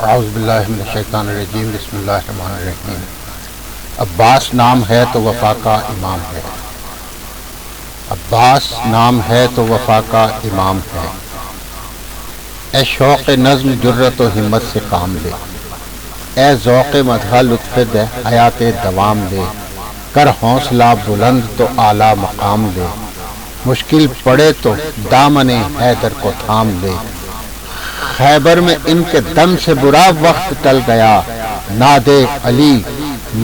اعوذ باللہ من الشیطان الرجیم، بسم اللہ الرحمن الرحیم۔ عباس نام ہے تو وفا کا امام ہے، عباس نام ہے تو وفا کا امام ہے۔ اے شوق نظم جرت و ہمت سے کام لے، اے ذوق مدح لطف دہ حیات دوام لے، کر حوصلہ بلند تو اعلیٰ مقام لے، مشکل پڑے تو دامن حیدر کو تھام لے۔ خیبر میں ان کے دم سے برا وقت ٹل گیا، نادے علی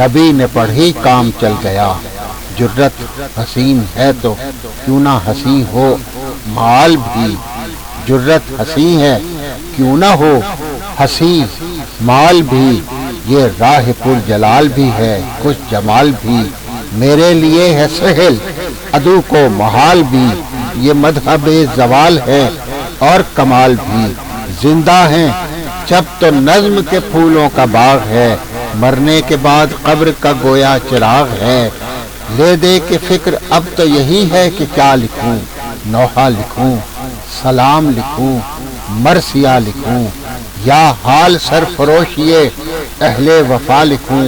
نبی نے پڑھی کام چل گیا۔ جرت حسین ہے تو کیوں نہ حسین ہو مال بھی، جرت حسین ہے کیوں نہ ہو حسین مال بھی، یہ راہ پر جلال بھی ہے کچھ جمال بھی، میرے لیے ہے سہل عدو کو محال بھی، یہ مذہب زوال ہے اور کمال بھی۔ زندہ ہیں جب تو نظم کے پھولوں کا باغ ہے، مرنے کے بعد قبر کا گویا چراغ ہے۔ لے دے کے فکر اب تو یہی ہے کہ کیا لکھوں، نوحہ لکھوں، سلام لکھوں، مرثیہ لکھوں، یا حال سرفروشیے اہل وفا لکھوں،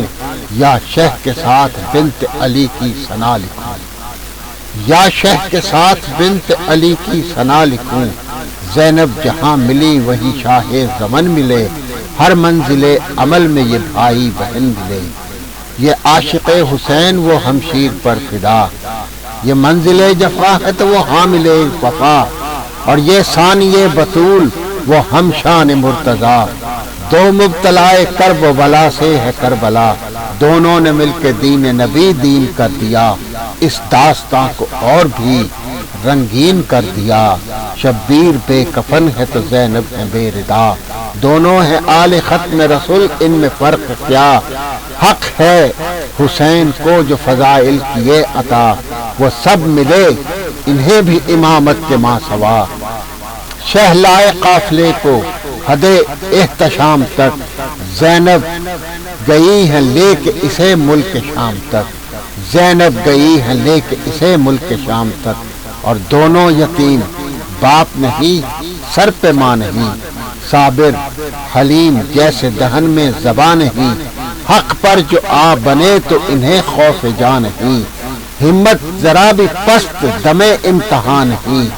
یا شہ کے ساتھ بنت علی کی ثنا لکھوں، یا شہ کے ساتھ بنت علی کی ثنا لکھوں۔ زینب جہاں ملی وہی شاہ زمن ملے، ہر منزل عمل میں یہ بھائی بہن ملے۔ یہ عاشق حسین وہ ہمشیر پر فدا، یہ منزل جفا ہے تو وہ حامل وفا، اور یہ ثانی بطول وہ ہمشان مرتضیٰ۔ دو مبتلائے کرب و بلا سے ہے کربلا، دونوں نے مل کے دین نبی دین کر دیا، اس داستان کو اور بھی رنگین کر دیا۔ شبیر بے کفن ہے تو زینب ہے بے ردا، دونوں ہیں آل ختم رسول، ان میں فرق کیا؟ حق ہے حسین کو جو فضائل کیے عطا، وہ سب ملے انہیں بھی امامت کے ماں سوا۔ شہ لائے قافلے کو حد احتشام تک، زینب گئی ہے لے کے اسے ملک شام تک، زینب گئی ہے لے کے اسے ملک شام تک۔ اور دونوں یتیم باپ نہیں سر پہ ماں نہیں، صابر حلیم جیسے دہن میں زبان نہیں، حق پر جو آ بنے تو انہیں خوف جان نہیں، ہمت ذرا بھی پست دم امتحان نہیں،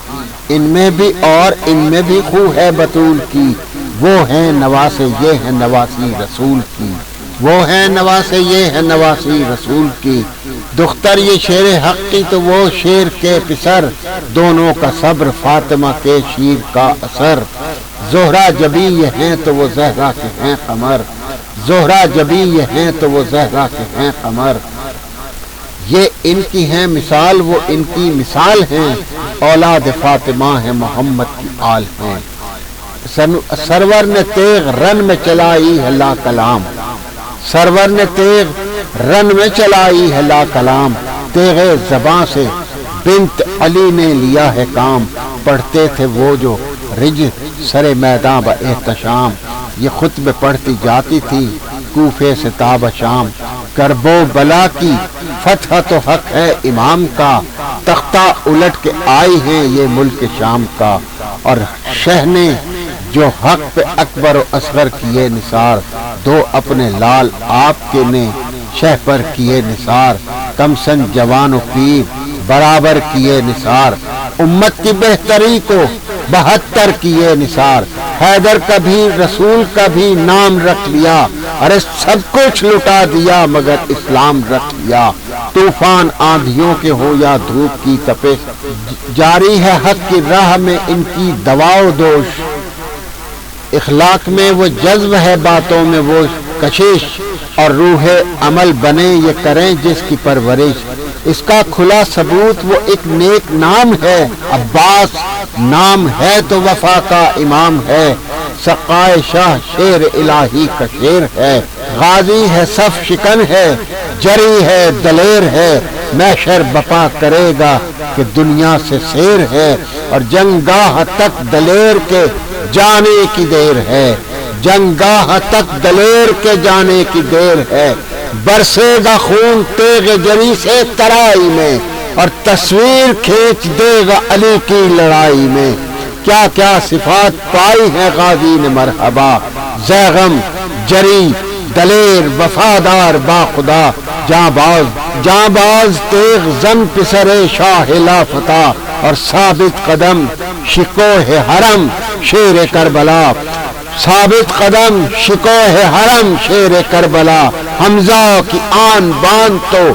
ان میں بھی اور ان میں بھی خو ہے بطول کی، وہ ہیں نواسے یہ ہیں نواسی رسول کی، وہ ہیں نواسے یہ ہیں نواسی رسول کی۔ دختر یہ شیر حق کی تو وہ شیر کے پسر، دونوں کا صبر فاطمہ کے شیر کا اثر۔ زہرا جبی یہ ہیں تو وہ زہرا کے ہیں قمر، زہرا جبی یہ ہیں تو وہ زہرا کے ہیں قمر۔ یہ ان کی ہیں مثال وہ ان کی مثال ہیں، اولاد فاطمہ ہیں محمد کی آل ہیں۔ سرور نے تیغ رن میں چلائی ہے لا کلام، سرور نے تیغ رن میں چلائی ہے لا کلام، تیغ زباں سے بنت علی نے لیا ہے کام۔ پڑھتے تھے وہ جو رج سر میداں با احتشام، یہ خطبے پڑھتی جاتی تھی کوفے سے تاب شام۔ کرب و بلا کی فتح تو حق ہے امام کا، تختہ الٹ کے آئی ہیں یہ ملک شام کا۔ اور شہ نے جو حق پہ اکبر و اصغر کیے نثار، دو اپنے لال آپ کے نے شہ پر کیے نثار، کم سن جوان و پیر برابر کیے نثار، امت کی بہتری کو 72 کیے نثار۔ حیدر کا بھی رسول کا بھی نام رکھ لیا، ارے سب کچھ لٹا دیا مگر اسلام رکھ لیا۔ طوفان آندھیوں کے ہو یا دھوپ کی تپش، جاری ہے حق کی راہ میں ان کی دوا و دوش۔ اخلاق میں وہ جذب ہے باتوں میں وہ کشش، اور روح عمل بنے یہ کریں جس کی پرورش۔ اس کا کھلا ثبوت وہ ایک نیک نام ہے، عباس نام ہے تو وفا کا امام ہے۔ سقائے شاہ شیر الہی کا شیر ہے، غازی ہے صف شکن ہے، جری ہے دلیر ہے، محشر بپا کرے گا کہ دنیا سے سیر ہے۔ اور جنگاہ تک دلیر کے جانے کی دیر ہے، جنگاہ تک دلیر کے جانے کی دیر ہے۔ برسے گا خون تیغ جری سے ترائی میں، اور تصویر کھینچ دے گا علی کی لڑائی میں۔ کیا کیا صفات پائی ہیں غازی نے مرحبا، زیغم جری دلیر وفادار با خدا جاں باز تیغ زن پسر شاہ لافتہ اور ثابت قدم شکوہ حرم شیر کربلا ثابت قدم شکوہ حرم شیر کربلا حمزہ کی آن بان تو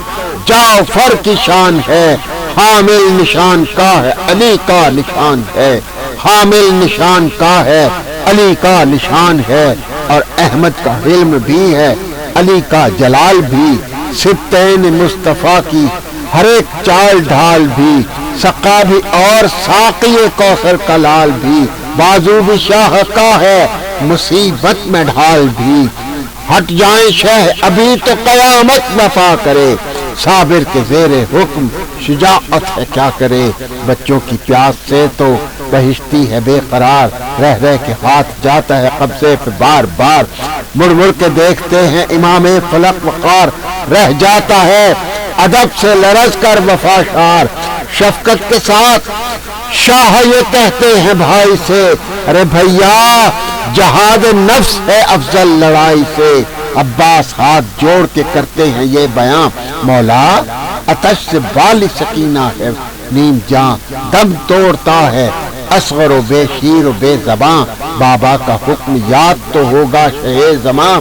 جعفر کی شان ہے حامل نشان کا ہے علی کا نشان ہے حامل نشان کا ہے علی کا نشان ہے اور احمد کا علم بھی ہے علی کا جلال بھی سبتین مصطفیٰ کی ہر ایک چال ڈھال بھی سقا بھی اور ساقی کوثر کا لال بھی بازو بھی شاہ کا ہے مصیبت میں ڈھال بھی ہٹ جائیں شہ ابھی تو قیامت وفا کرے صابر کے زیر حکم شجاعت ہے کیا کرے بچوں کی پیاس سے تو بہشتی ہے بے قرار رہ رہ کے ہاتھ جاتا ہے قبضے پہ بار بار مڑ مڑ کے دیکھتے ہیں امام فلک وقار رہ جاتا ہے ادب سے لرز کر وفا شار شفقت کے ساتھ شاہ یہ کہتے ہیں بھائی سے ارے بھیا جہاد نفس ہے افضل لڑائی سے عباس ہاتھ جوڑ کے کرتے ہیں یہ بیان مولا آتش سے بالی سکینہ ہے نیم جاں دم توڑتا ہے اصغر و بے شیر و بے زباں بابا کا حکم یاد تو ہوگا شہ زماں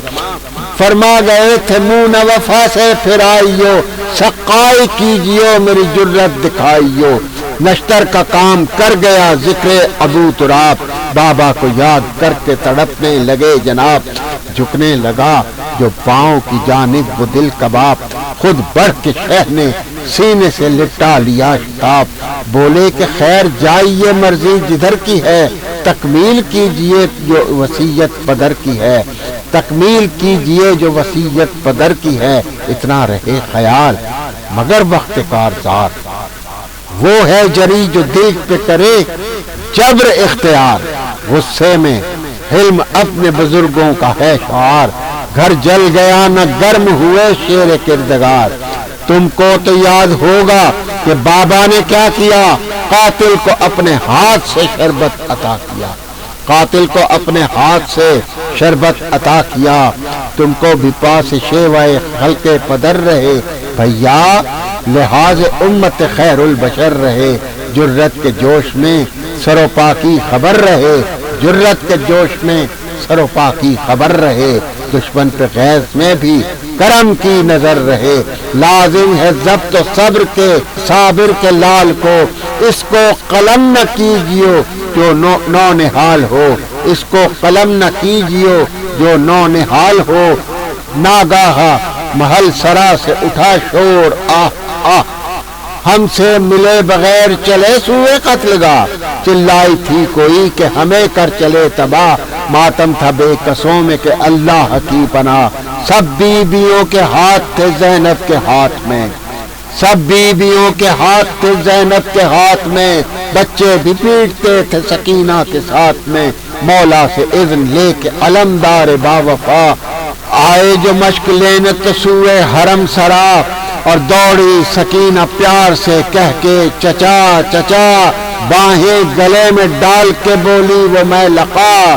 فرما گئے تھے منہ وفا سے پھر آئیو سقائی کیجیو میری جرت دکھائیو نشتر کا کام کر گیا ذکر ابو تراب بابا کو یاد کر کے تڑپنے لگے جناب جھکنے لگا جو پاؤں کی جانب وہ دل کباب خود بڑھ کے شہ نے سینے سے لٹا لیا شتاب بولے کہ خیر جائیے مرضی جدھر کی ہے تکمیل کیجئے جو وصیت پدر کی ہے تکمیل کیجئے جو وصیت پدر کی ہے اتنا رہے خیال مگر وقت کارزار وہ ہے جری جو دل پہ کرے جبر اختیار غصے میں حلم اپنے بزرگوں کا ہے شعار گھر جل گیا نہ گرم ہوئے شیر کردگار تم کو تو یاد ہوگا کہ بابا نے کیا کیا قاتل کو اپنے ہاتھ سے شربت عطا کیا قاتل کو اپنے ہاتھ سے شربت عطا کیا تم کو بھی پاس شیوائے خلق پدر رہے بھیا لحاظ امت خیر البشر رہے جرت کے جوش میں سروپا کی خبر رہے جرت کے جوش میں سروپا کی خبر رہے دشمن پہ غیظ میں بھی کرم کی نظر رہے لازم ہے ضبط و صبر کے صابر کے لال کو اس کو قلم نہ کیجیو جو نو نحال ہو اس کو قلم نہ کیجیو جو نو نحال ہو ناگاہ محل سرا سے اٹھا شور آہ آہ ہم سے ملے بغیر چلے سوئے قتل گاہ چلائی تھی کوئی کہ ہمیں کر چلے تباہ ماتم تھا بے قصوں میں کہ اللہ کی پناہ سب بیویوں کے ہاتھ تھے زینب کے ہاتھ میں سب بیویوں کے ہاتھ تھے زینب کے ہاتھ میں بچے بھی پیٹتے تھے سکینہ کے ساتھ میں مولا سے اذن لے کے علمدار باوفا آئے جو مشق لینے تو سوئے حرم سرا اور دوڑی سکینہ پیار سے کہہ کے چچا چچا باہیں گلے میں ڈال کے بولی وہ میں لقا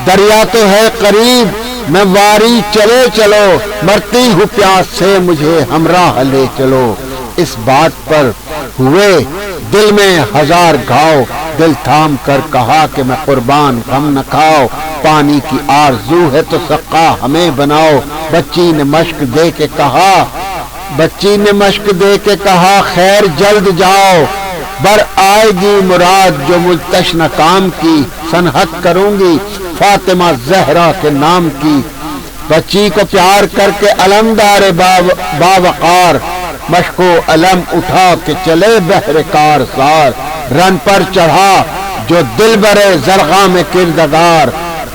دریا تو ہے قریب میں واری چلے چلو مرتی ہوں پیاس سے مجھے ہمراہ لے چلو اس بات پر ہوئے دل میں ہزار گھاؤ دل تھام کر کہا کہ میں قربان غم نہ کھاؤ پانی کی آرزو ہے تو سقا ہمیں بناؤ بچی نے مشق دے کے کہا خیر جلد جاؤ بر آئے گی مراد جو ملتش نہ کام کی سنحت کروں گی فاطمہ زہرا کے نام کی بچی کو پیار کر کے علمدار باوقار مشق و علم اٹھا کے چلے بحر کار سار رن پر چڑھا جو دل برے زرغا میں کردگار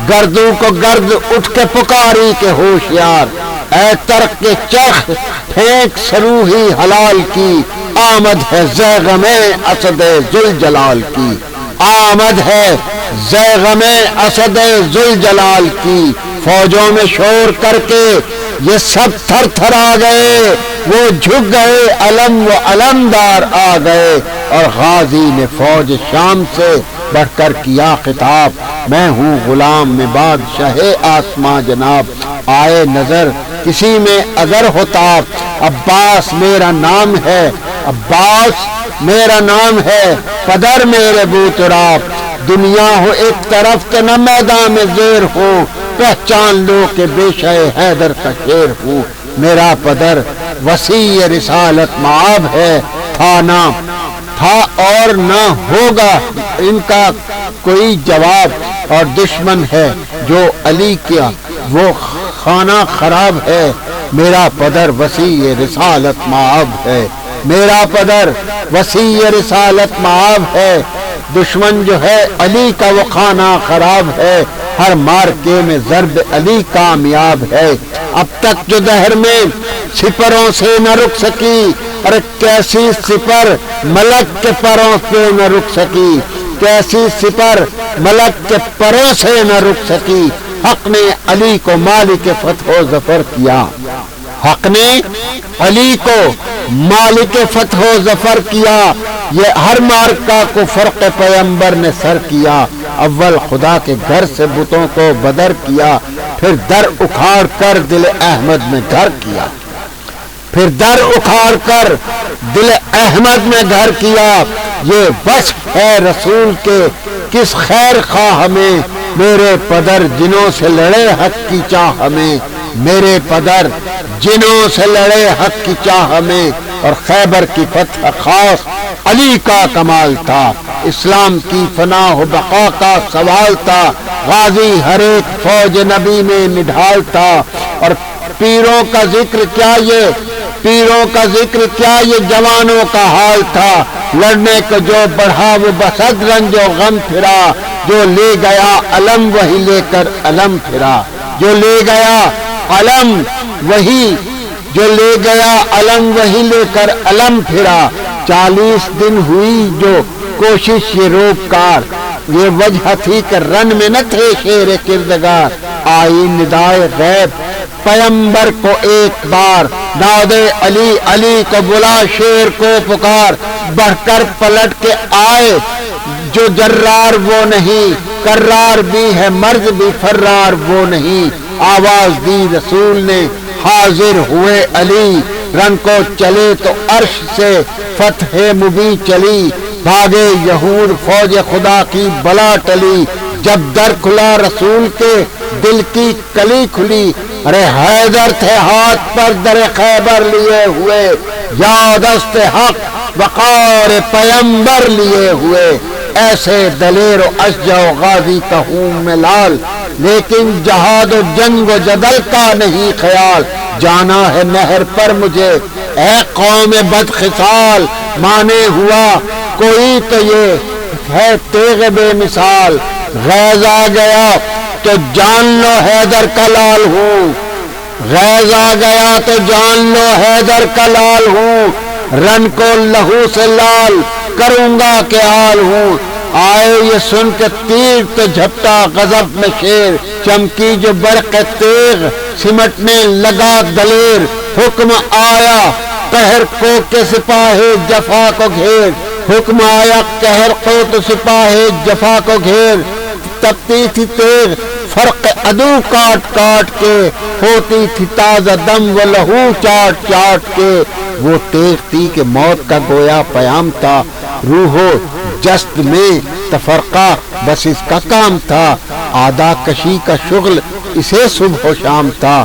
گردوں کو گرد اٹھ کے پکاری کے ہوشیار اے ترک کے چرخ پھینک سروہی حلال کی آمد ہے زیغم اسد ذوالجلال کی آمد ہے زیغم اسد ذوالجلال کی فوجوں میں شور کر کے یہ سب تھر تھر آ گئے وہ جھک گئے علم و علمدار آ گئے اور غازی نے فوج شام سے بڑھ کر کیا خطاب، میں ہوں غلام میں بادشاہ آسماں جناب، آئے نظر کسی میں اگر ہوتاب، عباس میرا نام ہے، عباس میرا نام ہے، پدر میرے بوتراب، دنیا ہو ایک طرف کہ نہ میدان میں زیر ہو، پہچان لو کہ بے شے حیدر کا شیر ہوں، میرا پدر وسیع رسالت معاب ہے، تھا اور نہ ہوگا ان کا کوئی جواب، اور دشمن ہے جو علی کیا وہ خانہ خراب ہے، میرا پدر وسیع رسالت معاب ہے، میرا پدر وسیع رسالت معاب ہے، دشمن جو ہے علی کا وہ خانہ خراب ہے، ہر مارکے میں ضرب علی کامیاب ہے، اب تک جو دہر میں سپروں سے نہ رک سکی، اور کیسی سپر ملک کے پروں سے نہ رک سکی، کیسی سپر ملک کے پروں سے نہ رک سکی، حق نے علی کو مالک فتح و ظفر کیا، حق نے علی کو مالک فتح و ظفر کیا، یہ ہر مارکہ کو فرق پیمبر نے سر کیا، اول خدا کے گھر سے بتوں کو بدر کیا، پھر در اکھاڑ کر دل احمد میں گھر کیا، پھر در اکھاڑ کر دل احمد میں گھر کیا، یہ وصف ہے رسول کے کس خیر خواہ ہمیں، میرے پدر جنوں سے لڑے حق کی چاہ ہمیں، میرے پدر جنوں سے لڑے حق کی چاہ ہمیں، اور خیبر کی فتح خاص علی کا کمال تھا، اسلام کی فنا و بقا کا سوال تھا، غازی ہر ایک فوج نبی میں نڈھال تھا، اور پیروں کا ذکر کیا یہ جوانوں کا حال تھا، لڑنے کو جو بڑھا وہ بسد رنج و غم پھرا، جو لے گیا علم وہی لے کر علم پھرا، جو لے گیا علم وہی لے کر علم پھرا، 40 دن ہوئی جو کوشش یہ روبکار، یہ وجہ تھی کہ رن میں نہ تھے شیر کردگار، آئی ندائے غیب پیمبر کو ایک بار، ناد علی کو بلا شیر کو پکار، بڑھ کر پلٹ کے آئے جو جرار وہ نہیں، کرار بھی ہے مرض بھی فرار وہ نہیں، آواز دی رسول نے حاضر ہوئے علی، رن کو چلے تو عرش سے فتح مبین چلی، بھاگے یہود فوج خدا کی بلا ٹلی، جب در کھلا رسول کے دل کی کلی کھلی، ارے حیدر تھے ہاتھ پر در خیبر لیے ہوئے، یادست حق وقار پیمبر لیے ہوئے، ایسے دلیر و اشجع و غازی کا ہوں میں لال، لیکن جہاد و جنگ و جدل کا نہیں خیال، جانا ہے نہر پر مجھے اے قوم بدخصال، مانے ہوا کوئی تو یہ ہے تیغ بے مثال، غیظ آ گیا تو جان لو حیدر کا لال ہوں، غیظ آ گیا تو جان لو حیدر کا لال ہوں، رن کو لہو سے لال کروں گا کہ آل ہوں، آئے یہ سن کے تیر تو جھپٹا غضب میں شیر، چمکی جو برق تیغ سمٹنے لگا دلیر، حکم آیا قہر کو کہ سپاہی جفا کو گھیر، حکم آیا قہر کو تو سپاہی جفا کو گھیر، تپتی تھی تیغ فرق عدو کاٹ کاٹ کے، ہوتی تھی تازہ دم و لہو چاٹ چاٹ کے، وہ تیغ تھی کہ موت کا گویا پیام تھا، روح و جسد میں تفرقہ بس اس کا کام تھا، آدھا کشی کا شغل اسے صبح و شام تھا،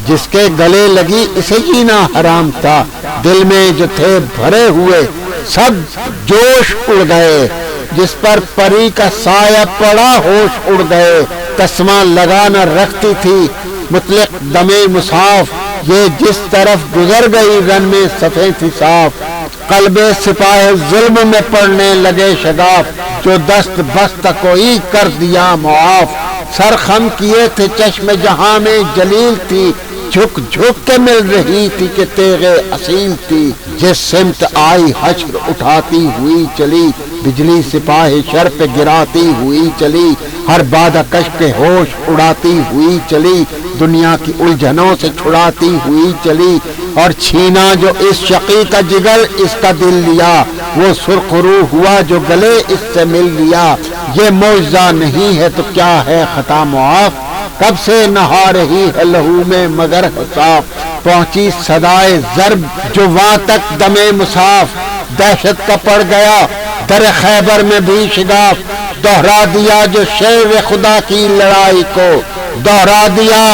جس کے گلے لگی اسے جینا حرام تھا، دل میں جو تھے بھرے ہوئے سب جوش اڑ گئے، جس پر پری کا سایہ پڑا ہوش اڑ گئے، تسمہ لگا نہ رکھتی تھی مطلق دم مصاف، یہ جس طرف گزر گئی رن میں صفیں تھی صاف، قلب سپاہ ظلم میں پڑنے لگے شگاف، جو دست بست کوئی کر دیا معاف، سر خم کیے تھے چشم جہاں میں جلیل تھی، جھک جھک کے مل رہی تھی کہ تیغ اصیل تھی، جس سمت آئی حشر اٹھاتی ہوئی چلی، بجلی سپاہی شر پہ گراتی ہوئی چلی، ہر بادہ کش کے ہوش اڑاتی ہوئی چلی، دنیا کی الجھنوں سے چھڑاتی ہوئی چلی، اور چھینا جو اس شقی کا جگر اس کا دل لیا، وہ سرخرو ہوا جو گلے اس سے مل لیا، یہ معجزہ نہیں ہے تو کیا ہے خطا معاف، کب سے نہا رہی ہے لہو میں مگر حساب، پہنچی صدائے ضرب جو وہاں تک دم مصاف، دہشت کا پڑ گیا در خیبر میں بھی شگاف، دوہرا دیا جو شیر خدا کی لڑائی کو، دوہرا دیا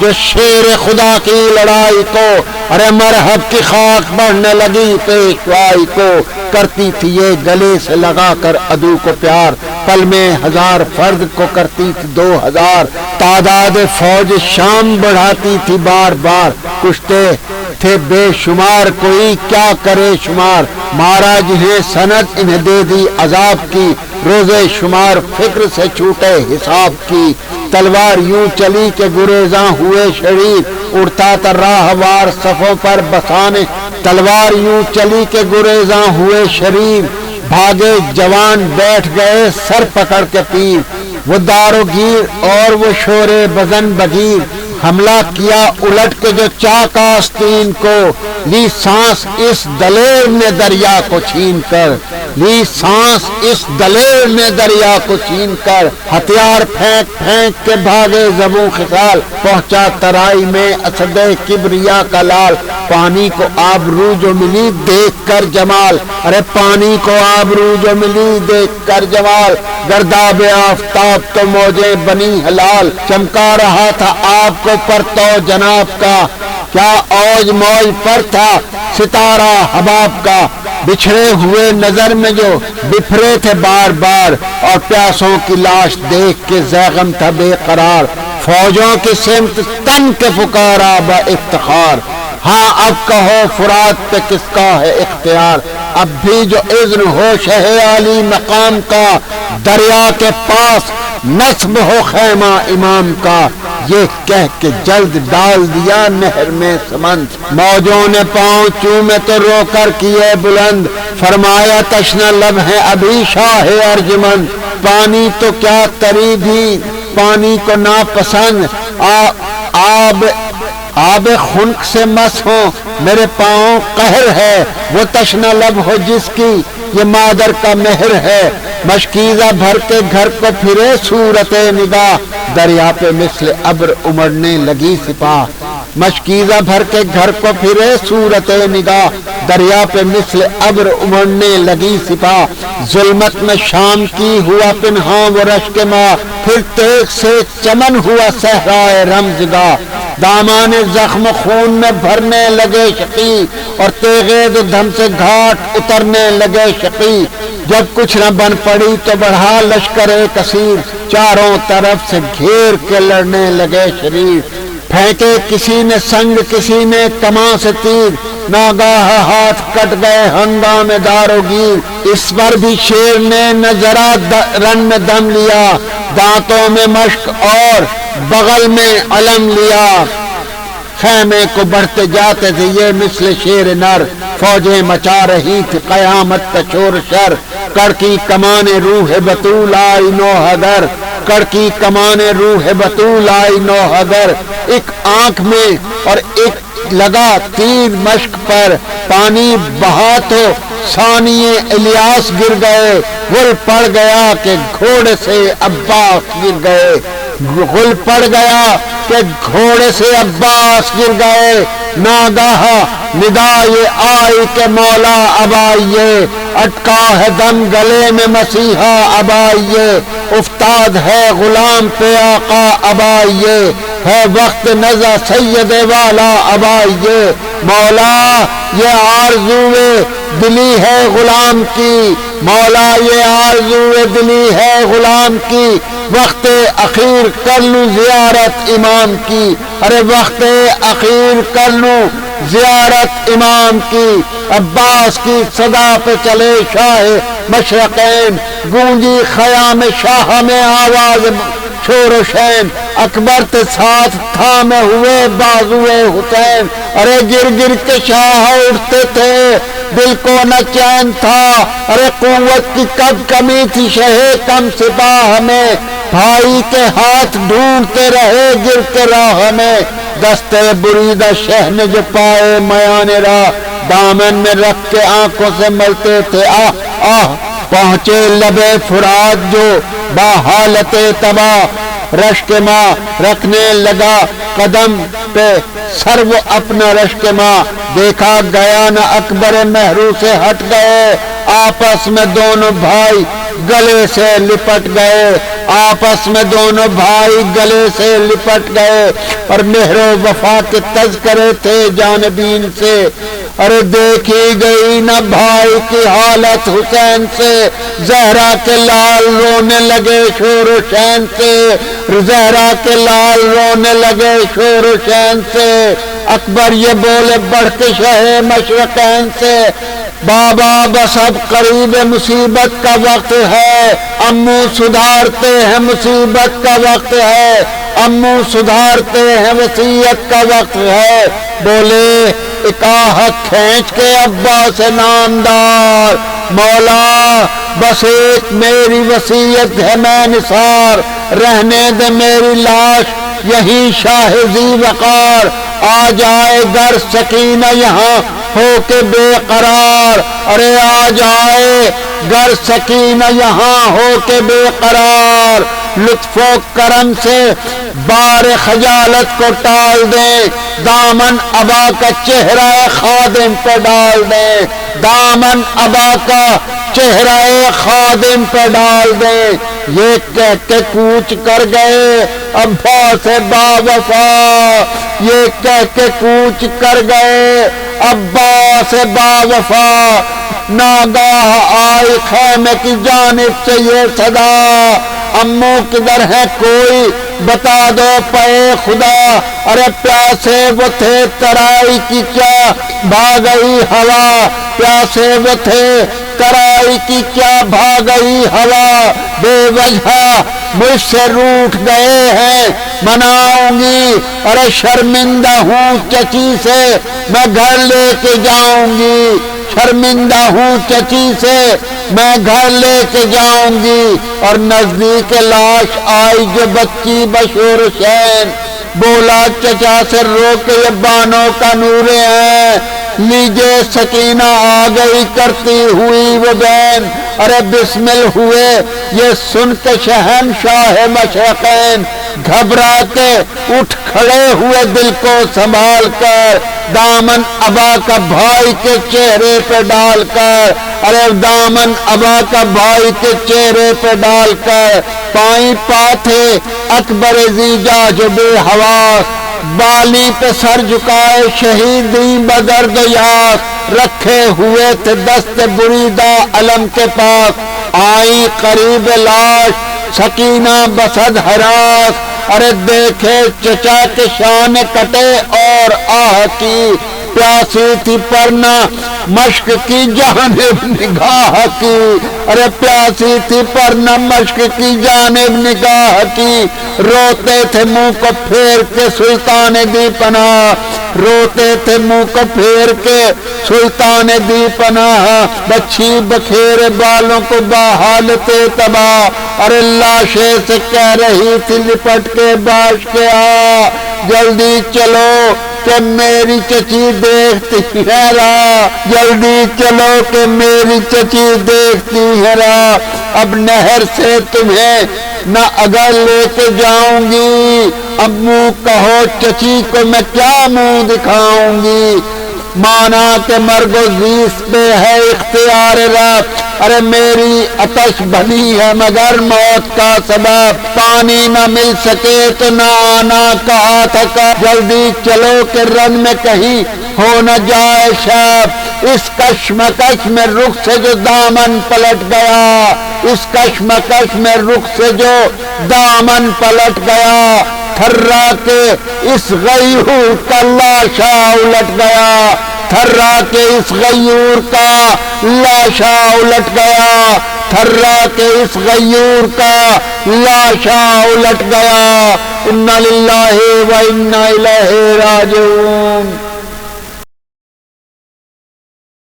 جو شیر خدا کی لڑائی کو، ارے مرحب کی خاک بڑھنے لگی پیشوائی کو، کرتی تھی یہ گلے سے لگا کر عدو کو پیار، پل میں 1000 فرد کو کرتی تھی 2000، تعداد فوج شام بڑھاتی تھی بار بار، کشتے تھے بے شمار کوئی کیا کرے شمار، مارا جنہیں سند انہیں دے دی عذاب کی، روزے شمار فکر سے چھوٹے حساب کی، تلوار یوں چلی کہ گریزاں ہوئے شریف، اڑتا تھا راہوار صفوں پر بسانے، تلوار یوں چلی کہ گریزاں ہوئے شریف، بھاگے جوان بیٹھ گئے سر پکڑ کے پیر، وہ دار و گیر اور وہ شور بزن بگیر، حملہ کیا الٹ کے جو چاک آستین کو، لی سانس اس دلیر نے دریا کو چھین کر، لی سانس اس دلیر نے دریا کو چھین کر، ہتھیار پھینک پھینک کے بھاگے زبوں خسال، پہنچا ترائی میں اسد کبریا کا لال، پانی کو آبرو جو ملی دیکھ کر جمال، ارے پانی کو آبرو جو ملی دیکھ کر جمال، گرداب آفتاب تو موجیں بنی حلال، چمکا رہا تھا آپ کو پرتو جناب کا، کیا اوج موج پر تھا ستارہ حباب کا، بچھڑے ہوئے نظر میں جو بفرے تھے بار بار، اور پیاسوں کی لاش دیکھ کے زیغم تھا بے قرار، فوجوں کی سمت تن کے پکارا با افتخار، ہاں اب کہو فرات پہ کس کا ہے اختیار، اب بھی جو اذن ہو شہ عالی مقام کا، دریا کے پاس نصب ہو خیمہ امام کا، یہ کہہ کے جلد ڈال دیا نہر میں سمند، موجوں نے پاؤں چومے تو رو کر کیے بلند، فرمایا تشنا لب ہے ابھی شاہ ارجمند، پانی تو کیا تری بھی پانی کو ناپسند، آب خنک سے مس ہو میرے پاؤں قہر ہے، وہ تشنا لب ہو جس کی یہ مادر کا مہر ہے، مشکیزہ بھر کے گھر کو پھرے صورت نگاہ، دریا پہ مثل ابر امڑنے لگی سپاہ، مشکیزہ بھر کے گھر کو پھرے صورت نگاہ، دریا پہ مثل ابر امڑنے لگی سپاہ، ظلمت میں شام کی ہوا پنہاں وہ رشک ماں، پھر تیغ سے چمن ہوا صحرائے رمزگاہ، دامان زخم خون میں بھرنے لگے شقی، اور تیغے دم سے گھاٹ اترنے لگے شقی، جب کچھ نہ بن پڑی تو بڑھا لشکر کثیر، چاروں طرف سے گھیر کے لڑنے لگے شریف، پھینکے کسی نے سنگ کسی نے کماں سے تیر، ناگاہ ہاتھ کٹ گئے ہنگام دارو گیر، اس پر بھی شیر نے نہ ذرا رن میں دم لیا، دانتوں میں مشک اور بغل میں علم لیا، خیمے کو بڑھتے جاتے تھے یہ مثل شیر نر، فوجیں مچا رہی تھی قیامت کا شور شر، کڑکی کمان روح بطول آئی نو حدر، کڑکی کمان روح بطول آئی نو حدر، ایک آنکھ میں اور ایک لگا تیر مشک پر، پانی بہا تو ثانیے الیاس گر گئے، غل پڑ گیا کہ گھوڑے سے عباس گر گئے، غل پڑ گیا کہ گھوڑے سے عباس گر گئے، ناگاہ ندا یہ آئی کہ مولا اب آئیے، اٹکا ہے دم گلے میں مسیحا اب آئیے، افتاد ہے غلام پہ آقا اب آئیے، ہے وقت نزا سید والا اب آئیے، مولا یہ آرزوئے دلی ہے غلام کی، مولا یہ آرزوئے دلی ہے غلام کی، وقت اخیر کر لوں زیارت امام کی، ارے وقت اخیر کر لوں زیارت امام کی، عباس کی صدا پہ چلے شاہ مشرقین، گونجی خیام شاہ میں آواز شور و شین، اکبر تے ساتھ تھامے ہوئے بازوئے حسین، ارے گر گر کے شاہ اٹھتے تھے دل کو نہ چین تھا، ارے قوت کی کب کمی تھی شہ کم سپاہ میں، بھائی کے ہاتھ ڈھونڈتے رہے گر کے راہ میں، دستے بریدہ شہ نے جو پائے میان راہ، دامن میں رکھ کے آنکھوں سے ملتے تھے۔ آہ آہ پہنچے لبے فرات جو با حالت تباہ، رشک ماں رکھنے لگا قدم پہ سر وہ اپنا رشک ماں، دیکھا گیا نہ اکبر مہرو سے ہٹ گئے، آپس میں دونوں بھائی گلے سے لپٹ گئے، آپس میں دونوں بھائی گلے سے لپٹ گئے، اور مہر و وفا کے تذکرے تھے جانبین سے۔ ارے دیکھی گئی نہ بھائی کی حالت حسین سے، زہرا کے لال رونے لگے شور و شین سے، زہرا کے لال رونے لگے شور و شین سے۔ اکبر یہ بولے بڑھ کے شہ مشرقین سے، بابا بس اب قریب مصیبت کا وقت ہے، امو سدھارتے ہیں مصیبت کا وقت ہے، امو سدھارتے ہیں وصیت کا وقت ہے۔ بولے ایک آہت کھینچ کے ابا سے نامدار، مولا بس ایک میری وصیت ہے میں نثار، رہنے دے میری لاش یہی شاہ ذی وقار، آ جائے گر سکینہ یہاں ہو کے بے قرار، ارے آ جائے گر سکینہ یہاں ہو کے بے قرار، لطف و کرم سے بار خجالت کو ٹال دیں، دامن ابا کا چہرہ خادم پہ ڈال دیں، دامن ابا کا چہرہ خادم پہ ڈال دیں۔ یہ کہہ کے کوچ کر گئے ابا سے با وفا، یہ کہہ کے کوچ کر گئے ابا سے با وفا، ناگاہ آئی خیمے کی جانب سے یہ صدا، امو کدھر ہے کوئی بتا دو پے خدا، ارے پیاسے وہ تھے ترائی کی کیا بھاگئی ہوا، پیاسے وہ تھے ترائی کی کیا بھاگئی ہوا، بے وجہ مجھ سے روٹھ گئے ہیں مناؤں گی، ارے شرمندہ ہوں چچی سے میں گھر لے کے جاؤں گی، شرمندہ ہوں چچی سے میں گھر لے کے جاؤں گی۔ اور نزدیک لاش آئی جو بچی بشور حسین، بولا چچا سے رو کے یہ بانوں کا نور ہے، لیجے سکینہ آ گئی کرتی ہوئی وہ بین، ارے بسمل ہوئے یہ سن کے شہنشاہ مشرقین، گھبرا کے اٹھ کھڑے ہوئے دل کو سنبھال کر، دامن ابا کا بھائی کے چہرے پہ ڈال کر، ارے دامن ابا کا بھائی کے چہرے پہ ڈال کر، پائیں پاتھے اکبر زیجا جو بے حواس، بالی پہ سر جھکائے شہیدی بدرد یاس، رکھے ہوئے تھے دست بریدہ علم کے پاس، آئی قریب لاش سکینہ بسد ہراس، ارے دیکھے چچا کے شان کٹے اور آہ کی، پیاسی تھی پرنا مشق کی جانب نگاہ کی، ارے پیاسی تھی پرنا مشق کی جانب نگاہ کی، روتے تھے منہ کو پھیر کے سلطان دی پناہ، روتے تھے منہ کو پھیر کے سلطان دی پناہ، بچھی بکھیرے بالوں کو بحالت تباہ، ارے لاشے سے کہہ رہی تھی لپٹ کے باش کے آ، جلدی چلو کہ میری چچی دیکھتی ہے راہ، جلدی چلو کہ میری چچی دیکھتی ہے راہ، اب نہر سے تمہیں نہ اگر لے کے جاؤں گی، امو کہو چچی کو میں کیا منہ دکھاؤں گی، مانا کہ مرگ و زیست پہ ہے اختیار رب، ارے میری آتش بھلی ہے مگر موت کا سبب، پانی نہ مل سکے تو نہ آنا کہا تھا، جلدی چلو کہ رن میں کہیں ہو نہ جائے شب، اس کشمکش میں رخ سے جو دامن پلٹ گیا، اس کشمکش میں رخ سے جو دامن پلٹ گیا، تھرا کے اس غیور کا لاشا الٹ گیا، تھرا کے اس غیور کا لاشا الٹ گیا، تھرا کے اس غیور کا لاشا الٹ گیا، انا للہ و انا الیہ راجعون۔